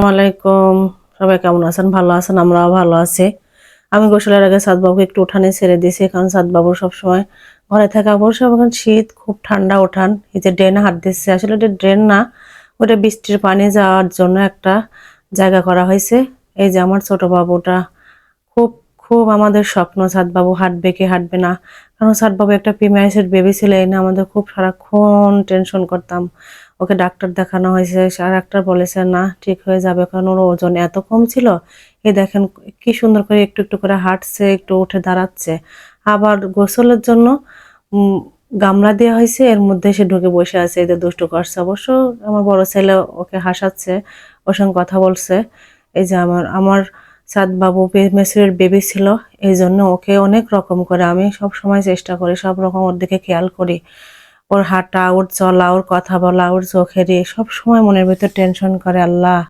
আসসালামাইকুম। সবাই কেমন আছেন? ভালো আছেন? আমরাও ভালো আছি। আমি গোসলের আগে সাদবাবুকে একটু উঠানে ছেড়ে দিয়েছি, কারণ সাদবাবু সবসময় ঘরে থাকা অবশ্য এখন শীত, খুব ঠান্ডা উঠান। এই যে ড্রেনে হাত দিচ্ছে, আসলে এটা ড্রেন না, ওটা বৃষ্টির পানি যাওয়ার জন্য একটা জায়গা করা হয়েছে। এই যে আমার ছোট বাবুটা খুব খুব আমাদের স্বপ্ন সাদবাবু হাঁটবে কি হাঁটবে না, কারণ সাদবাবু একটা প্রিমাইসের বেবি ছিল, এই না আমাদের খুব সারাক্ষণ টেনশন করতাম। ওকে ডাক্তার দেখানো হয়েছে, আর ডাক্তার বলেছে না ঠিক হয়ে যাবে, কারণ ওর ওজন এত কম ছিল। এই দেখেন কি সুন্দর করে একটু একটু করে হাঁটছে, একটু উঠে দাঁড়াচ্ছে। আবার গোসলের জন্য উম গামলা দেওয়া হয়েছে, এর মধ্যে সে ঢুকে বসে আছে, এতে দুষ্টু করছে। অবশ্য আমার বড় ছেলে ওকে হাসাচ্ছে, ওর সঙ্গে কথা বলছে। এই যে আমার আমার সাদবাবু মেসুরের বেবি ছিল, এই জন্য ওকে অনেক রকম করে আমি সব সময় চেষ্টা করি, সব রকম ওর দিকে খেয়াল করি। ওর হাঁটা, ওর চলা, ওর কথা বলা, ওর চোখের সব সময় মনের ভিতর টেনশন করে। আল্লাহ।